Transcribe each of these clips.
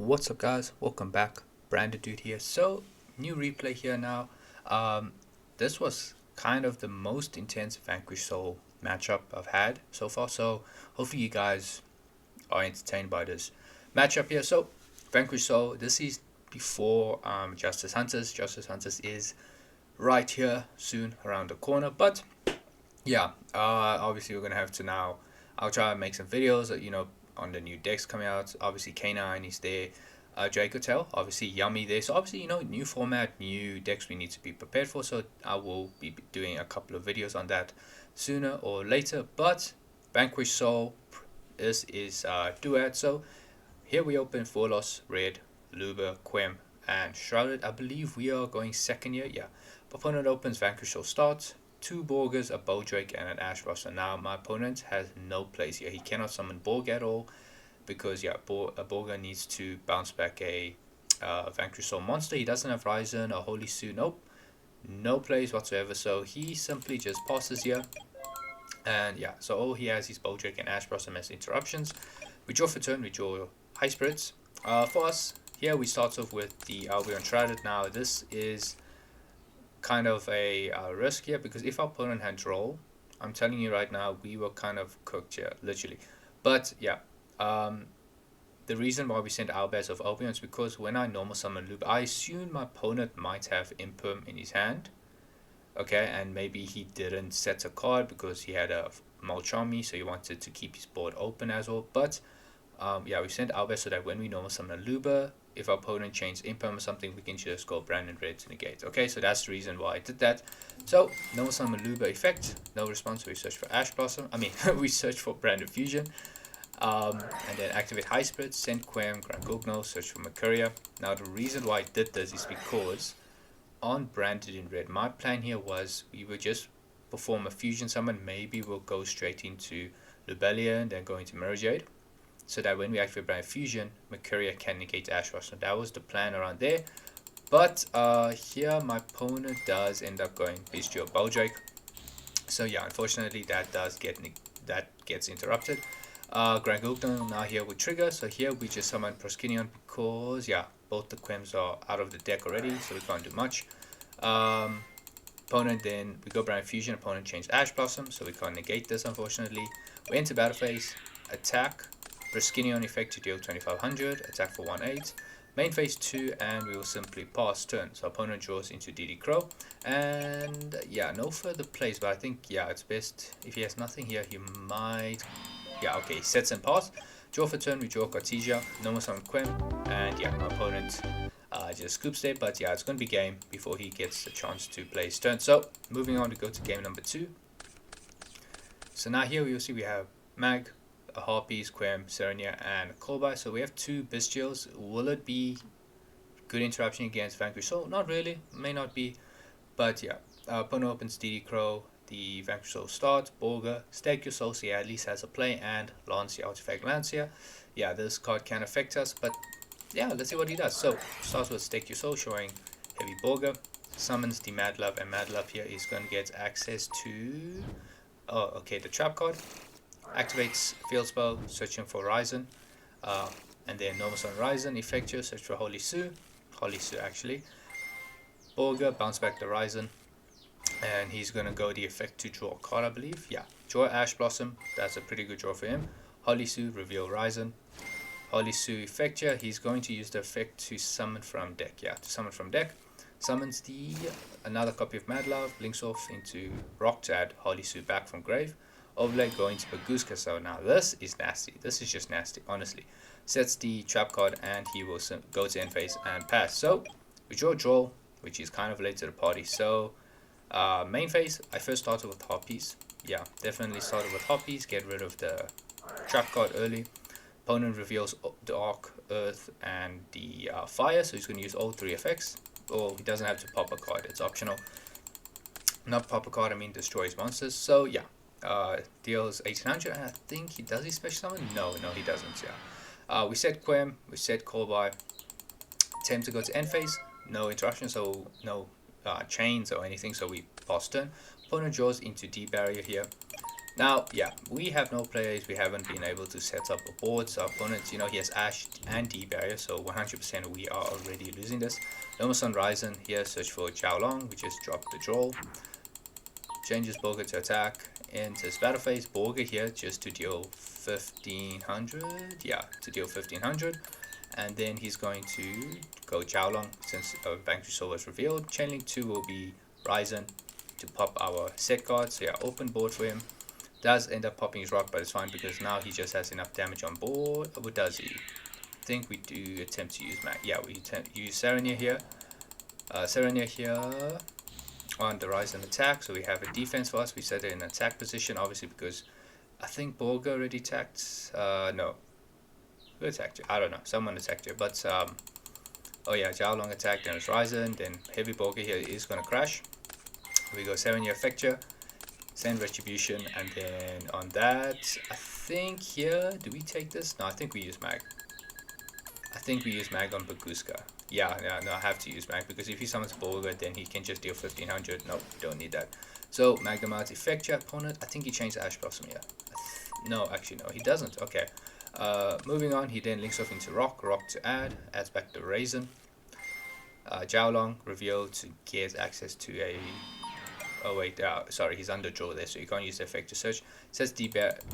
What's up guys, welcome back. Branded Dude here. So new replay here now. This was kind of the most intense Vanquish Soul matchup I've had so far, so hopefully you guys are entertained by this matchup here. So Vanquish Soul, this is before Justice Hunters. Justice Hunters is right here soon around the corner, but yeah, obviously we're gonna have to now, I'll try and make some videos on the new decks coming out. Obviously K9 is there, Drake Hotel, obviously Yummy there. So obviously new format, new decks we need to be prepared for, so I will be doing a couple of videos on that sooner or later. But Vanquish Soul, this is duad. So here we open Forlos, Red, Luba, Quem, and Shrouded. I believe we are going second here. Yeah, opponent opens Vanquish Soul starts, 2 Borgers, a Bowdrake, and an Ash Roster. Now my opponent has no place here. He cannot summon Borg at all because a Borger needs to bounce back a Vanquish Soul monster. He doesn't have Ryzen or Holy Suit. Nope, no plays whatsoever. So he simply just passes here. And yeah, so all he has is Bowdrake and Ash Blossom as interruptions. We draw for turn, we draw High Spirits. For us, here we start off with the Albion Shrouded. Now this is kind of a risk here, because if our opponent had draw, I'm telling you right now, we were kind of cooked here, literally. But yeah, the reason why we send Albaz of Albion is because when I normal summon Loop, I assume my opponent might have Imperm in his hand. Okay, and maybe he didn't set a card because he had a Malcharmy, so he wanted to keep his board open as well. But yeah, we sent Albaz so that when we normal summon a Luba, if our opponent changes Imperm or something, we can just go Branded Red to negate. Okay, so that's the reason why I did that. So normal summon Luba effect, no response, we search for Ash Blossom. I mean, we search for Branded Fusion. And then activate High Spirit, send Quem, Grand Gugno, search for Mercuria. Now the reason why I did this is because on Branded in Red, my plan here was we would just perform a fusion summon. Maybe we'll go straight into Lubelia and then go into Mirror Jade, so that when we activate Branded Fusion, Mercuria can negate Ash Roster. So that was the plan around there. But here my opponent does end up going Bestial Bowdrake. So yeah, unfortunately that gets interrupted. Grand Gugno now here with trigger, so here we just summon Proskinion because yeah, both the Quems are out of the deck already, so we can't do much. Opponent, then we go Brand Fusion, opponent changed Ash Blossom, so we can't negate this unfortunately. We enter battle phase, attack, Proskinion effect to deal 2500, attack for 1/8. Main phase 2, and we will simply pass turn. So opponent draws into DD Crow, and yeah, no further plays, but I think yeah, it's best if he has nothing here, he might. Yeah, okay, sets and pass. Draw for turn, we draw Cartesia, normal summon Quem, and yeah, my opponent just scoops there, but yeah, it's going to be game before he gets a chance to play his turn. So, moving on to go to game number 2. So now here you'll see we have Mag, a Harpies, Quem, Serenia, and Kolbai. So we have 2 Bestials. Will it be good interruption against Vanquish Soul? Not really, may not be, but yeah, opponent opens DD Crow, the Vanquish Soul starts, Borga, Stake Your Soul, so yeah, at least has a play, and Lancia, Artifact Lancia. Yeah, this card can affect us, but yeah, let's see what he does. So, starts with Stake Your Soul, showing Heavy Borga, summons the Mad Love, and Mad Love here is going to get access to, oh, okay, the Trap card, activates Field Spell, searching for Ryzen, and then normal summon Ryzen, effect here, search for Holy Sue actually, Borga, bounce back the Ryzen, and he's gonna go the effect to draw a card, I believe. Yeah, draw Ash Blossom, that's a pretty good draw for him. Holy Sue, reveal Ryzen. Holy Sue effect here, he's going to use the effect to summon from deck. Yeah, to summon from deck. Summons another copy of Mad Love, blinks off into Rock to add Holy Sue back from grave. Overlay going to Baguska, so now this is nasty. This is just nasty, honestly. Sets the trap card, and he will go to end phase and pass. So we draw, which is kind of late to the party. So main phase, I first started with Harpies. Yeah, definitely started with Harpies. Get rid of the trap card early. Opponent reveals the Arc, Earth, and the Fire, so he's going to use all 3 effects. Or he doesn't have to pop a card, it's optional. Not pop a card, I mean destroys monsters. So yeah, deals 1800. I think he does his special summon? No, he doesn't. Yeah. We set Quem, we set Kolbai. Attempt to go to end phase, no interruption, so no chains or anything, so we pass turn. Opponent draws into D barrier here. Now, yeah, we have no players. We haven't been able to set up a board. So our opponent, you know, he has Ash and D barrier. So 100% we are already losing this. Nomos on Ryzen here. Search for Jiaolong. We just drop the draw. Changes Borga to attack. Enters battle phase. Borga here just to deal 1500. Yeah, to deal 1500. And then he's going to go Jiaolong since Vanquish Soul was revealed. Chainlink 2 will be Ryzen to pop our set card. So yeah, open board for him. Does end up popping his rock, but it's fine because now he just has enough damage on board. Or what does he? I think we do attempt to use mag. Yeah, we use Serenia here. Serenia here on the rise and attack. So we have a defense for us. We set it in attack position, obviously, because I think Borga already attacked. No. Who attacked you? I don't know. Someone attacked you. But, oh yeah, Jiaolong attacked, then it's Ryzen, then Heavy Borga here is going to crash. We go Serenia Effecture. Send Retribution, and then on that, I think here, do we take this? No, I think we use Mag. I think we use Mag on Baguska. Yeah, no, I have to use Mag, because if he summons Borga, then he can just deal 1500. Nope, don't need that. So, Magnemite Effect your opponent. I think he changed Ash Blossom here. No, actually, no, he doesn't. Okay. Moving on, he then links off into Rock to add, adds back the Raisin. Jiaolong, reveal to get access to a... Oh wait, sorry, he's under draw there, so you can't use the effect to search. It says D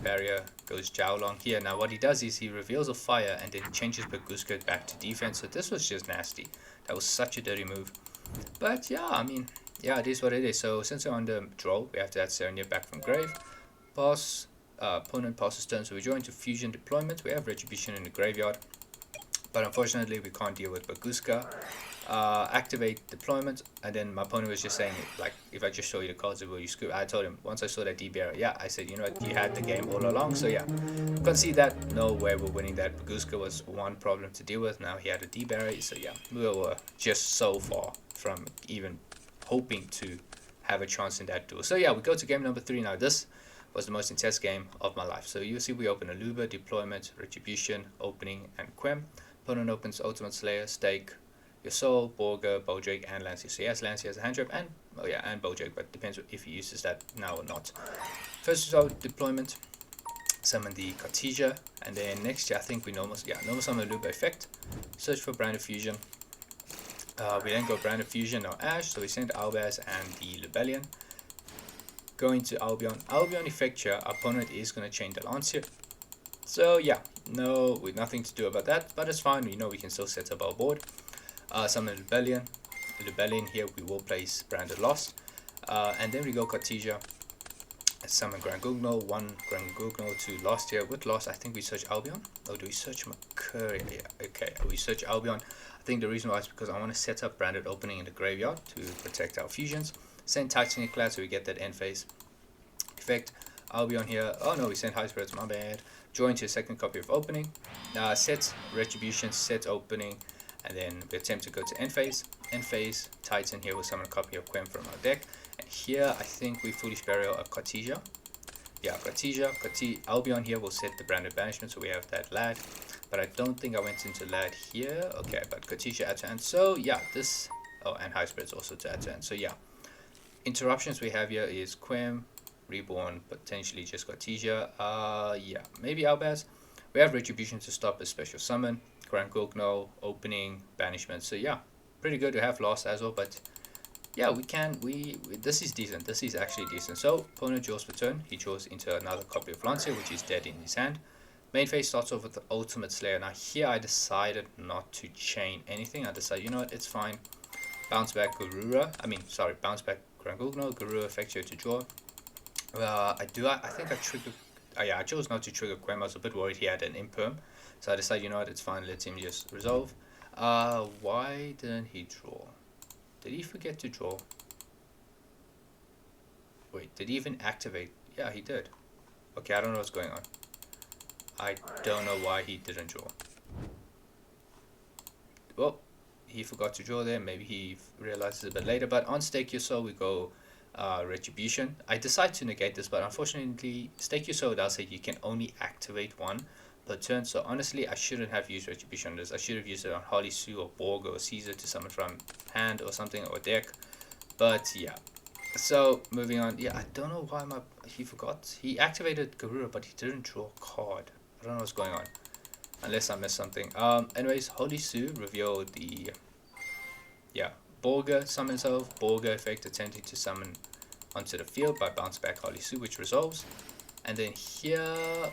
barrier, goes Jiaolong here. Now what he does is he reveals a fire and then changes Baguska back to defense. So this was just nasty. That was such a dirty move. But yeah, I mean, yeah, it is what it is. So since we're under draw, we have to add Serenia back from grave. Pass, opponent passes turn, so we join to fusion deployment. We have Retribution in the graveyard, but unfortunately we can't deal with Baguska. Activate deployment, and then my opponent was just saying, like, if I just show you the cards, will you screw? I told him once I saw that D barrier, yeah, I said, you know what, you had the game all along. So yeah, concede that. No way we're winning that. Baguska was one problem to deal with. Now he had a D barrier, so yeah, we were just so far from even hoping to have a chance in that duel. So yeah, we go to game number 3 now. This was the most intense game of my life. So you see we open a Luba, deployment, Retribution, opening, and Quem. Opponent opens Ultimate Slayer, Stake, your Soul, Borga, Bojack, and Lancia. So he has Lancia as a hand trap, and oh yeah, and Bojack, but depends if he uses that now or not. First result, deployment, summon the Cartesia, and then next, I think we normal summon Luba effect, search for Brand Fusion. We then go Brand Fusion or Ash, so we send Albaz and the Lebellion. Going to Albion effect here, opponent is going to chain the Lancia. So yeah, no, with nothing to do about that, but it's fine, we know we can still set up our board. Summon Lebellion here, we will place Branded Lost. And then we go Cartesia, summon Grand Gugno, 1 Grand Gugno to Lost here. With Lost, I think we search Albion. Oh, do we search Mercury? Yeah, okay, we search Albion. I think the reason why is because I want to set up Branded Opening in the graveyard to protect our fusions. Send Titanic Clad so we get that end phase effect. Albion here. Oh no, we sent High Spirits, my bad. Join to a second copy of Opening. Set Retribution, set Opening. And then we attempt to go to end phase. End phase, Titan here will summon a copy of Quem from our deck. And here I think we Foolish Burial a Cartesia. Yeah, Cartesia. Albion here will set the Branded Banishment, so we have that Lad. But I don't think I went into Lad here. Okay, but Cartesia add to hand. So yeah, this... Oh, and High Spirits also to add to hand. So yeah, interruptions we have here is Quem, Reborn, potentially just Cartesia. Yeah, maybe Albaz. We have Retribution to stop a special summon. Grand Gugno, opening, banishment. So yeah, pretty good to have Lost as well, but yeah, this is decent. This is actually decent. So opponent draws for turn. He draws into another copy of Lancia, which is dead in his hand. Main phase starts off with the Ultimate Slayer. Now here I decided not to chain anything. I decided, you know what, it's fine. Bounce back bounce back Grand Gugno, Garura effect here to draw. I think I triggered. Oh yeah, I chose not to trigger Quem. I was a bit worried he had an imperm. So I decided, you know what, it's fine, let him just resolve. Why didn't he draw? Did he forget to draw? Wait, did he even activate? Yeah, he did. Okay, I don't know what's going on. I don't know why he didn't draw. Well, he forgot to draw there. Maybe he realizes a bit later. But on Stake Your Soul, we go Retribution. I decided to negate this, but unfortunately, Stake Your Soul does say you can only activate one per turn. So honestly, I shouldn't have used Retribution on this. I should have used it on Harley Sue or Borg or Caesar to summon from hand or something, or deck. But yeah. So moving on. Yeah, I don't know why he forgot. He activated Garura, but he didn't draw a card. I don't know what's going on. Unless I missed something. Anyways, Holy Sue revealed the Borga summon himself. Borga effect attempting to summon onto the field by bounce back Holy Sue, which resolves. And then here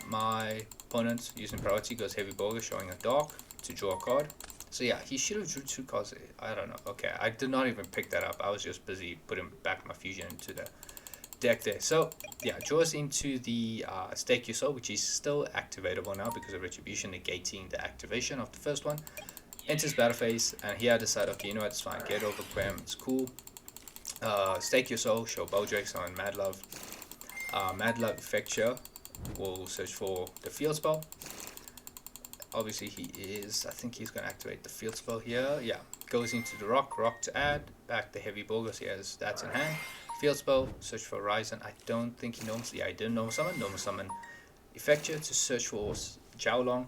my opponent using priority goes heavy Borga, showing a dark to draw a card. So yeah, he should have drew 2 cards. I don't know. Okay, I did not even pick that up. I was just busy putting back my fusion into the deck there. So yeah, draws into the Stake Your Soul, which is still activatable now because of Retribution negating the activation of the first one. Enters battle phase, and here I decide, okay, you know what, it's fine. Get over Quem, it's cool. Stake Your Soul, show Boldrakes on Mad Love. Mad Love effect here will search for the field spell. Obviously he is, I think he's going to activate the field spell here. Yeah, goes into the rock to add, back the heavy Borgos, he has that in hand. Field spell, search for Horizon. I don't think he knows, yeah, I didn't normal summon effect here to search for Jiaolong.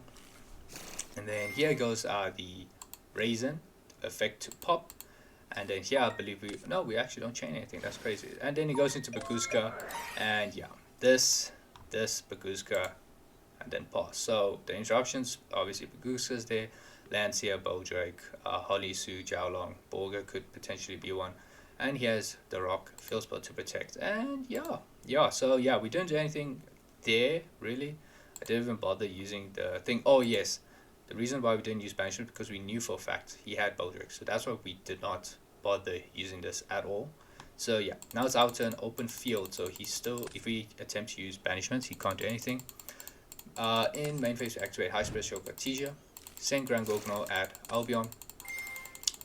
And then here goes the Raisin effect to pop. And then here I believe we actually don't chain anything, that's crazy. And then he goes into Baguzka, and yeah, this Baguzka, and then pass. So the interruptions, obviously Baguzka's there, Lancia, Boldrake, Holly Sue, Jiaolong, Borga could potentially be one. And he has the rock, field spell to protect. And so yeah, we didn't do anything there, really. I didn't even bother using the thing. Oh yes, the reason why we didn't use banishment because we knew for a fact he had Boldrake. So that's why we did not bother using this at all. So yeah, now it's our turn, open field. So he's still, if we attempt to use banishment, he can't do anything. In main phase, we activate High Special Cartesia, send Grand Gognol at Albion.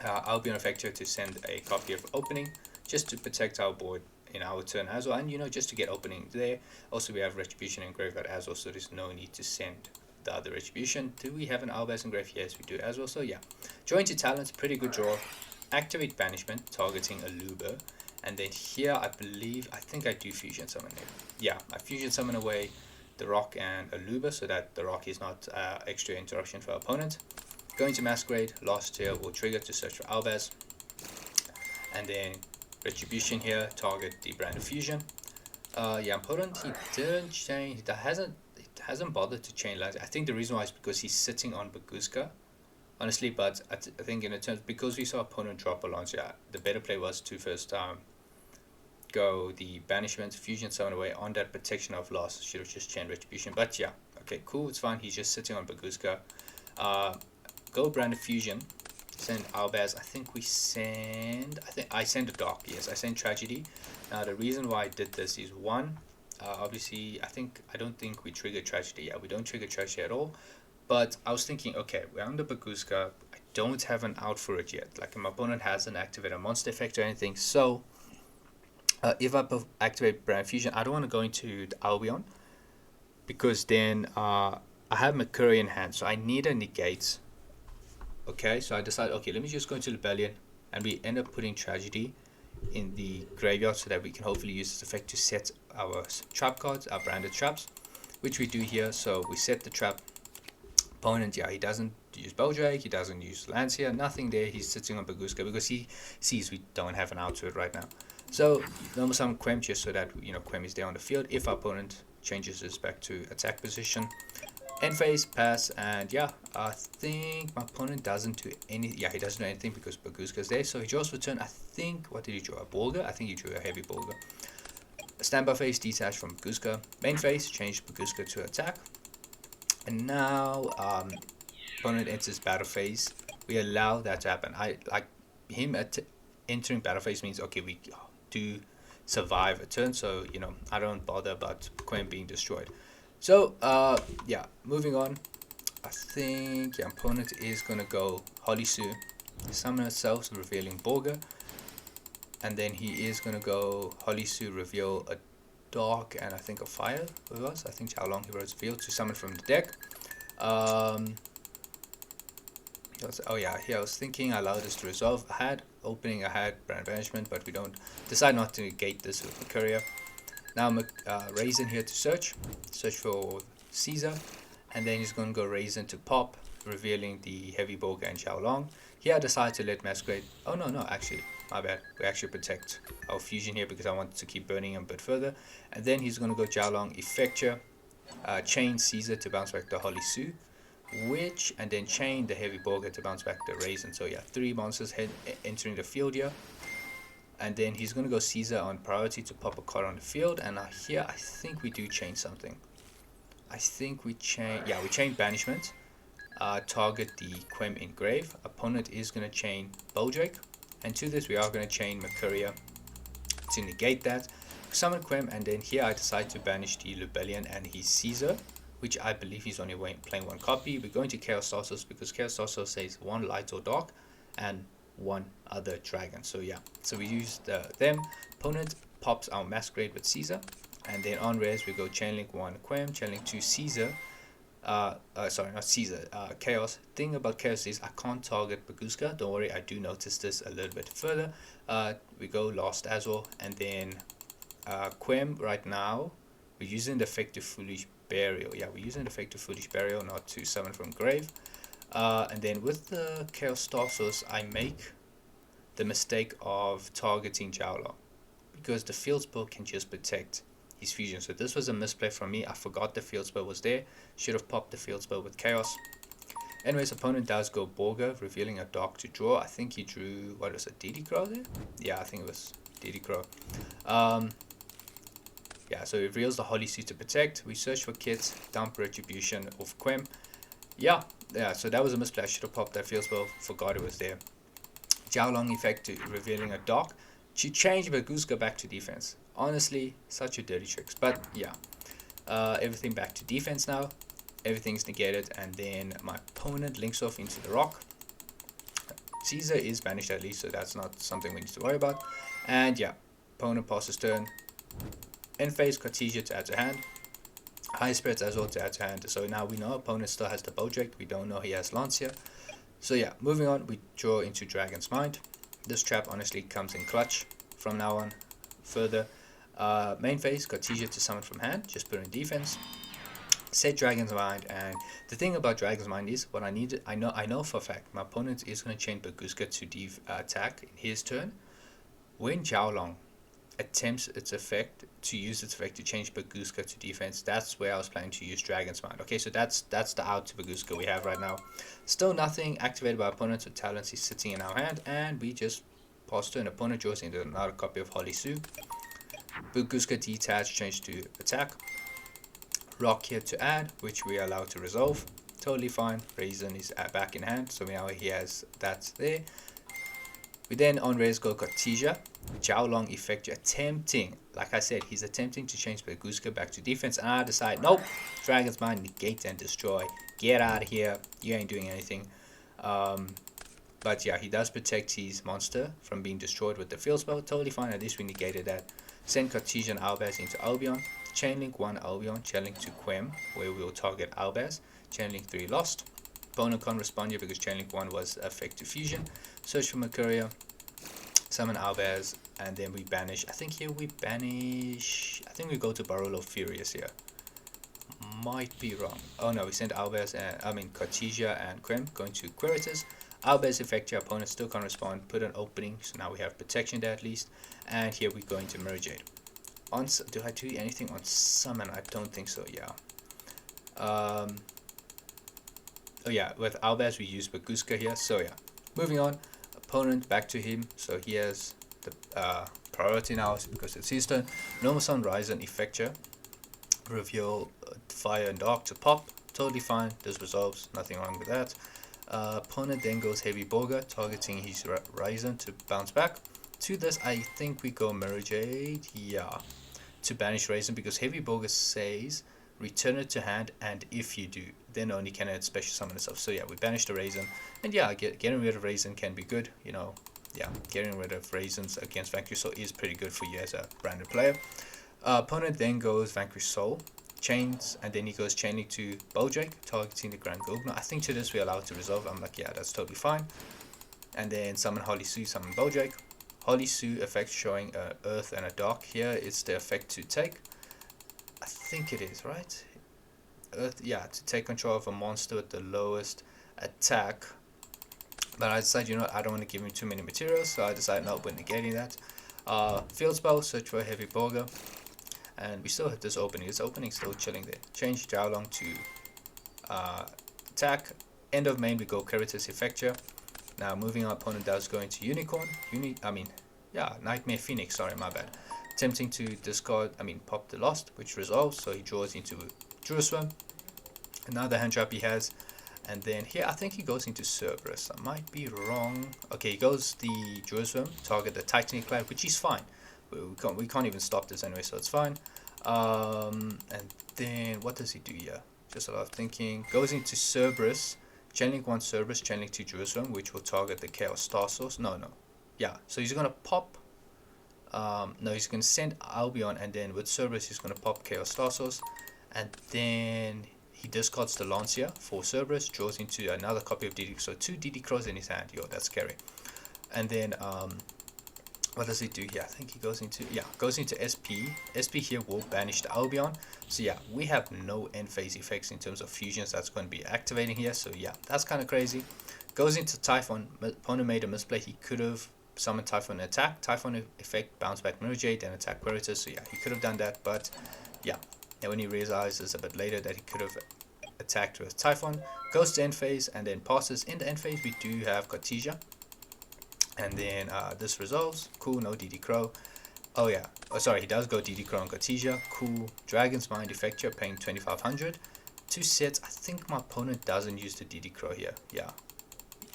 Albion effect here to send a copy of opening, just to protect our board in our turn as well, and you know, just to get opening there. Also we have Retribution in graveyard as well, so there's no need to send the other Retribution. Do we have an Albaz in grave? Yes, we do as well. So yeah, join to talents, pretty good draw. Activate banishment, targeting a Luber, and then here I think I do fusion summon there. Yeah, I fusion summon away the rock and a Luber so that the rock is not extra interruption for our opponent. Going to Masquerade, last tier will trigger to search for Albaz, and then Retribution here, target the Brand of Fusion. Yeah, opponent, he didn't change, he hasn't bothered to chain lines. I think the reason why is because he's sitting on Baguzka, honestly, but I think in terms, because we saw opponent drop a launch, yeah, the better play was to first go the banishment, fusion summon away on that protection of loss. Should have just chained Retribution, but yeah, okay, cool, it's fine. He's just sitting on Baguzka. Go Brand of Fusion, send Albaz. I sent a Dark, yes, I sent Tragedy. Now the reason why I did this is one, obviously I don't think we trigger Tragedy. Yeah, we don't trigger Tragedy at all. But I was thinking, okay, we're on the Baguzka, I don't have an out for it yet. Like my opponent hasn't activated a monster effect or anything. So if I activate Brand Fusion, I don't want to go into the Albion, because then I have Mercury in hand, so I need a negate. Okay, so I decided, okay, let me just go into Rebellion, and we end up putting Tragedy in the graveyard so that we can hopefully use this effect to set our trap cards, our branded traps, which we do here. So we set the trap. Opponent, yeah, he doesn't use Boldrake, he doesn't use Lancia, nothing there. He's sitting on Baguzka because he sees we don't have an out to it right now. So normal summon Quem just so that, you know, Quem is there on the field if our opponent changes his back to attack position. End phase, pass, and yeah, I think my opponent doesn't do any. Yeah, he doesn't do anything because Baguzka's there. So he draws for turn. I think, what did he draw? A Borga? I think he drew a heavy Borga. Standby phase, detach from Baguzka. Main phase, change Baguzka to attack. And now, opponent enters battle phase. We allow that to happen. I like him entering battle phase means, okay, we do survive a turn. So, you know, I don't bother about Quem being destroyed. So, yeah, moving on. I think your opponent is going to go Holy Sue, summon itself, revealing Borga. And then he is going to go Holy Sue, reveal a Dark, and I think a Fire with us. I think Jiaolong he wrote reveal to summon from the deck. Oh yeah, here I was thinking I allowed this to resolve. I had Brand Banishment, but we don't decide not to negate this with the courier. Now I'm Raisin here to search for Caesar, and then he's going to go Raisin to pop, revealing the heavy Borga and Jiaolong. Here I decide to let Masquerade. Oh no, actually, my bad. We actually protect our fusion here because I want to keep burning him a bit further. And then he's going to go Jiaolong, Effecture, chain Caesar to bounce back the Holly Sue, and then chain the Heavy Borger to bounce back the Raisin. So yeah, 3 monsters entering the field here. And then he's going to go Caesar on priority to pop a card on the field. And here I think we do chain something. I think we chain, yeah, we chain Banishment. Target the Quem Engrave. Opponent is going to chain Boldrake. And to this we are going to chain Mercuria to negate that. Summon Quem, and then here I decide to banish the Lubellian and his Caesar, which I believe he's only playing 1 copy. We're going to Chaos Tarsos because Chaos Tarsos says 1 light or dark and 1 other dragon. So yeah, so we use them. Opponent pops our Masquerade with Caesar, and then on res we go Chainlink 1 Quem, Chainlink 2 Caesar. Sorry, not Caesar, Chaos. Thing about Chaos is I can't target Baguska. Don't worry, I do notice this a little bit further. We go Lost Azor, and then Quem right now, we're using the Effective Foolish Burial. Yeah, we're using the Effective Foolish Burial, not to summon from grave. And then with the Chaos Tarsos, I make the mistake of targeting Jiaolong, because the field spell can just protect his fusion. So this was a misplay from me. I forgot the field spell was there. Should have popped the field spell with Chaos. Anyways, opponent does go Borga, revealing a dark to draw. I think he drew, what was it, DD Crow there? Yeah, I think it was DD Crow. Yeah, so it reveals the Holy Suit to protect. We search for kits, dump Retribution of Quem. Yeah, so that was a misplay. I should have popped that field spell, forgot it was there. Jiaolong effect to revealing a dark to change Baguska back to defense. Honestly, such a dirty trick. But yeah, everything back to defense now. Everything's negated, and then my opponent links off into the rock. Caesar is banished at least, so that's not something we need to worry about. And yeah, opponent passes turn. End phase Cartesia to add to hand. High Spirits as well to add to hand. So now we know opponent still has the Boldrake. We don't know he has Lancia. So yeah, moving on, we draw into Dragon's Mind. This trap honestly comes in clutch from now on. Further, main phase Cartesia to summon from hand, just put in defense. Set Dragon's Mind, and the thing about Dragon's Mind is what I need. I know for a fact my opponent is going to chain Baguska to attack in his turn. When Jiaolong attempts its effect to use its effect to change Baguska to defense, that's where I was planning to use Dragon's Mind. Okay, so that's the out to Baguska we have right now. Still nothing activated by opponents with talents is sitting in our hand, and we just pass turn. Opponent draws into another copy of Holly Sue. Baguska detach, change to attack. Rock here to add, which we are allowed to resolve. Totally fine. Raisin is back in hand, so now he has that there. We then on res go Cartesia. Jiaolong effect attempting, like I said, he's attempting to change Baguska back to defense, and I decide, nope, Dragon's Mind, negate and destroy. Get out of here. You ain't doing anything. But yeah, he does protect his monster from being destroyed with the field spell. Totally fine. At least we negated that. Send Cartesian Albaz into Albion. Chainlink 1 Albion, Chainlink 2 Quem, where we will target Albaz. Chainlink 3 Lost. Opponent can't respond here because Chainlink 1 was effective fusion. Search for Mercuria. Summon Albaz, and then we banish. I think here we banish. I think we go to Barolo Furious here. Might be wrong. Oh no, we send Albaz and Cartesia and Quem going to Quiritus. Albaz effect your opponent still can't respond. Put an opening, so now we have protection there at least. And here we go into Merjade. Do I do anything on summon? I don't think so. Yeah. Oh yeah, with Albaz we use Baguska here. So yeah, moving on. Opponent back to him, so he has the priority now because it's his turn. Normal Sun Ryzen Effecture. Reveal Fire and Dark to pop. Totally fine. This resolves. Nothing wrong with that. Opponent then goes Heavy Borga, targeting his Ryzen to bounce back. To this, I think we go Mirror Jade. Yeah. To banish Ryzen because Heavy Borga says return it to hand, and if you do, then only can it special summon itself. So yeah, we banish the Raisin, and yeah, getting rid of Raisin can be good, you know. Yeah, getting rid of Raisins against Vanquish Soul is pretty good for you as a branded player. Opponent then goes Vanquish Soul, chains, and then he goes Chainlink to Boldrake, targeting the Grand Gogna. I think to this we're allowed to resolve. I'm like, yeah, that's totally fine. And then summon Holly Sue, summon Boldrake. Holly Sue effect showing a Earth and a Dark. Here it's the effect to take. I think it is, right? Earth, yeah, to take control of a monster with the lowest attack But I decided, you know what, I don't want to give him too many materials, so I decided not when negating that. Field spell, search for a heavy burger, and we still hit this opening. This opening still chilling there. Change Jiaolong to attack. End of main, we go Caritas Effecture. Now moving our opponent does go into Unicorn. Nightmare Phoenix, sorry, my bad. Attempting to discard, pop the Lost, which resolves, so he draws into Jerusalem. Another hand trap he has. And then here, I think he goes into Cerberus. I might be wrong. Okay, he goes the Jerusalem, target the Titanic Clan, which is fine. We can't even stop this anyway, so it's fine. And then, what does he do here? Just a lot of thinking. Goes into Cerberus. Channeling 1 Cerberus, channeling 2 Jerusalem, which will target the Chaos Star Source. No. Yeah, so he's going to pop. He's going to send Albion, and then with Cerberus, he's going to pop Chaos Star Source. And then he discards the Lancia for Cerberus, draws into another copy of DD. So 2 DD Crows in his hand. Yo, that's scary. And then, what does he do here? I think he goes into SP. SP here will banish the Albion. So yeah, we have no end phase effects in terms of fusions that's going to be activating here. So yeah, that's kind of crazy. Goes into Typhon. Opponent made a misplay. He could have summoned Typhon and attack. Typhon effect, bounce back Mirror Jade, then attack Queritus. So yeah, he could have done that. But yeah, and when he realizes a bit later that he could have attacked with Typhon, goes to end phase and then passes. In the end phase, we do have Cartesia. And then this resolves. Cool, no DD Crow. Oh yeah. Oh sorry, he does go DD Crow on Cartesia. Cool. Dragon's Mind Effecture, paying 2500. 2 sets. I think my opponent doesn't use the DD Crow here. Yeah.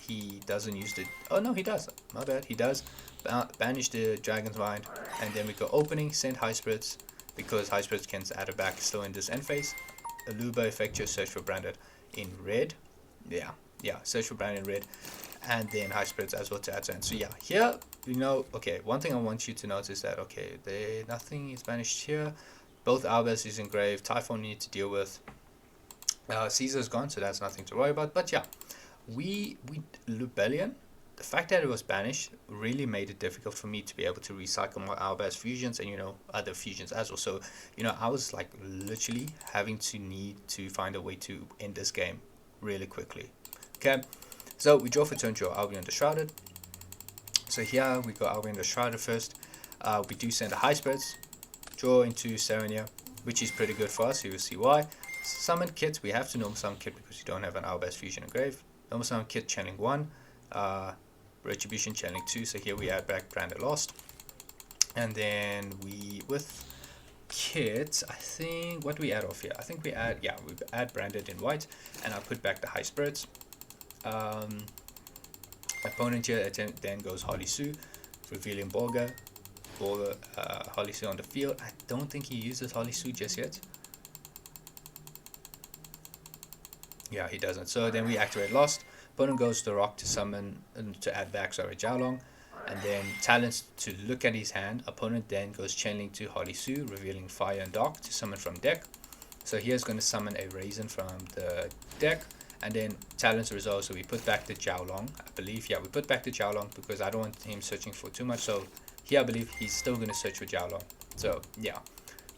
He doesn't use the... Oh no, he does. My bad. He does. Banish the Dragon's Mind. And then we go opening, send High Spirits. Because High Spirits can add it back still in this end phase. Aluba Effecture, search for branded in red. Yeah. Search for branded in red. And then High Spirits as well to add to end. So yeah, here, okay, one thing I want you to notice is that, okay, nothing is banished here. Both Albers is engraved. Typhon need to deal with. Caesar's gone, so that's nothing to worry about. But yeah, we Lubellion, the fact that it was banished really made it difficult for me to be able to recycle my Albers fusions and, other fusions as well. So, I was like literally need to find a way to end this game really quickly. Okay. So we draw for turn, draw Albion the Shrouded. So here we go Albion the Shrouded first. We do send the High Spirits, draw into Serenia, which is pretty good for us. You will see why. Summon Kit, we have to normal summon Kit because we don't have an Albers Fusion engraved. Normal summon Kit channeling 1, Retribution channeling 2. So here we add back Branded Lost. And then with Kit, I think, what do we add off here? I think we add Branded in white, and I'll put back the High Spirits. Opponent here then goes Holly Sue, revealing Borga, Holly Sue on the field. I don't think he uses Holly Sue just yet. Yeah, he doesn't. So then we activate Lost. Opponent goes to Rock to summon, to add back, Jiaolong. And then talents to look at his hand. Opponent then goes channeling to Holly Sue, revealing Fire and Dark to summon from deck. So here's going to summon a Raisin from the deck. And then talents resolve, so we put back the Jiaolong, I believe. Yeah, we put back the Jiaolong because I don't want him searching for too much. So here I believe he's still going to search for Jiaolong. So yeah,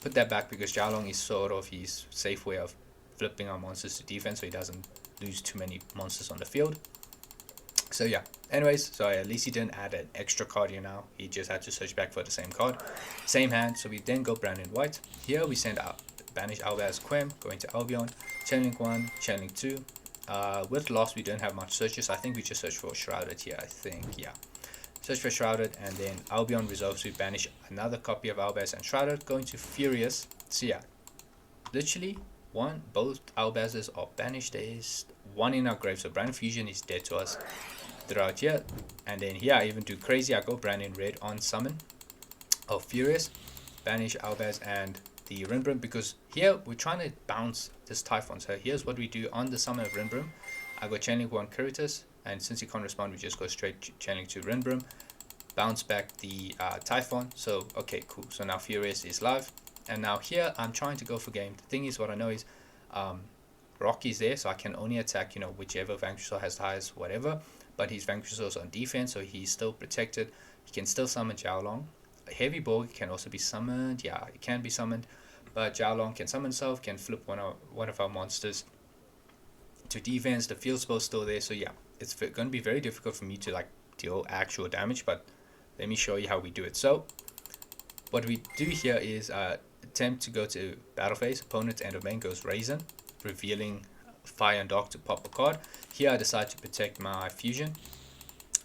put that back because Jiaolong is sort of his safe way of flipping our monsters to defense so he doesn't lose too many monsters on the field. So yeah, anyways, so at least he didn't add an extra card here now. He just had to search back for the same card. Same hand, so we then go brown and white. Here we send out banish Albaz Quem, going to Albion, channeling 1, channeling 2. With Lost, we don't have much searches. I think we just search for Shrouded here, I think, yeah. Search for Shrouded, and then Albion resolves to banish another copy of Albaz and Shrouded, going to Furious. So yeah, literally, both Albazes are banished. There is one in our grave, so Brand Fusion is dead to us throughout here. And then here, I even do crazy. I go Brand in red on summon of Furious, banish Albaz and the Rinbrim, because here we're trying to bounce this Typhon. So here's what we do on the summon of Rinbrim. I go channeling 1 Caritas, and since he can't respond, we just go straight channeling to Rinbrim, bounce back the Typhon. So okay, cool. So now Furious is live, and now here I'm trying to go for game. The thing is, what I know is Rocky's there, so I can only attack, whichever Vanquish Soul has the highest whatever, but his Vanquish Soul is on defense, so he's still protected. He can still summon Jiaolong. A Heavy Borg can also be summoned. Yeah, it can be summoned, but Jiaolong can summon himself, can flip one of our monsters to defense. The field spell's still there, so yeah, it's going to be very difficult for me to like deal actual damage, but let me show you how we do it. So what we do here is attempt to go to battle phase. Opponent's end of main goes Raisin, revealing Fire and Dark to pop a card. Here I decide to protect my fusion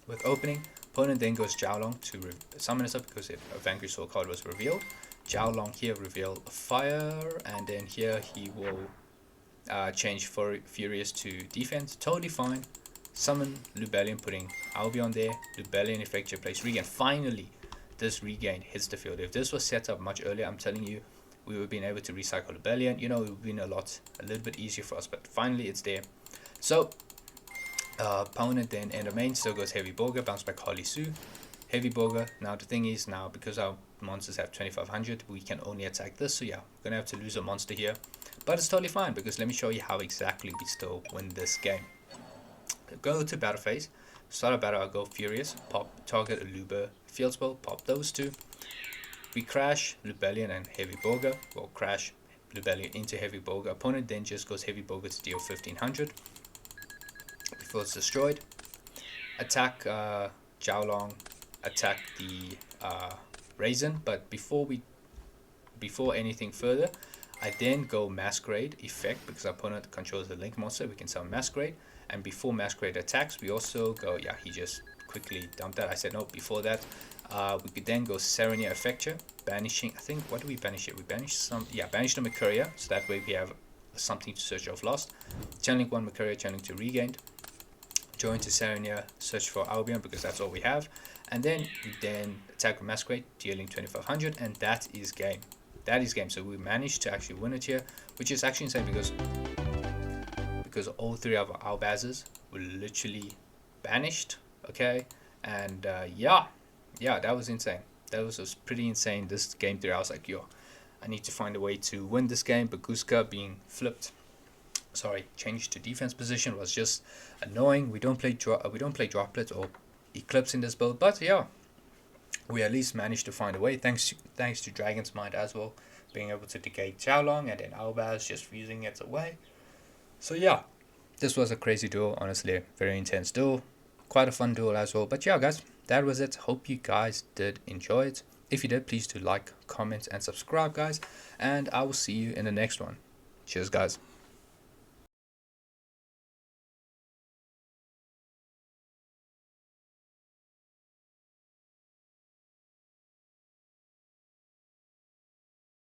with opening. Opponent then goes Jiaolong to summon us up because a Vanquish Soul card was revealed. Jiaolong here reveal Fire, and then here he will change Furious to defense. Totally fine. Summon Lubellion, putting Albion there. Lubellion effect your place regain. Finally, this regain hits the field. If this was set up much earlier, I'm telling you, we would have been able to recycle Lubellion. You know, it would have been a little bit easier for us, but finally it's there. So, opponent then end of main still goes Heavy Borger, bounce back Holly Sue. Heavy Borger. Now the thing is, now because our monsters have 2500, we can only attack this. So yeah, we're gonna have to lose a monster here, but it's totally fine because let me show you how exactly we still win this game. Go to battle phase. Start a battle. I'll go Furious. Pop target Aluba Field Spell. Pop those two. We crash Lubellion and Heavy Borger. We'll crash Lubellion into Heavy Borger. Opponent then just goes Heavy Borger to deal 1500 before it's destroyed. Attack Jiaolong. Attack the Raisin. But before anything further, I then go Masquerade effect because our opponent controls the Link monster. We can summon Masquerade. And before Masquerade attacks, we also go, yeah, he just quickly dumped that. I said no before that. We could then go Serenia Effecture, banishing, I think, what do we banish here? We banish banish the Mercuria, so that way we have something to search of lost. Channeling one Mercuria, channeling to regained. Join to Serenia, search for Albion because that's all we have. And then we then attack with Masquerade, dealing 2500, and that is game. That is game. So we managed to actually win it here, which is actually insane because all three of our Albazes were literally banished. Okay, and yeah, that was insane. That was pretty insane. This game 3, I was like, yo, I need to find a way to win this game. Baguska being changed to defense position was just annoying. We don't play droplets or Eclipse in this build, but yeah, we at least managed to find a way. Thanks to Dragon's Mind as well, being able to negate Xiaolong and then Albaz just fusing it away. So yeah, this was a crazy duel, honestly, very intense duel, quite a fun duel as well. But yeah, guys, that was it. Hope you guys did enjoy it. If you did, please do like, comment, and subscribe, guys, and I will see you in the next one. Cheers, guys.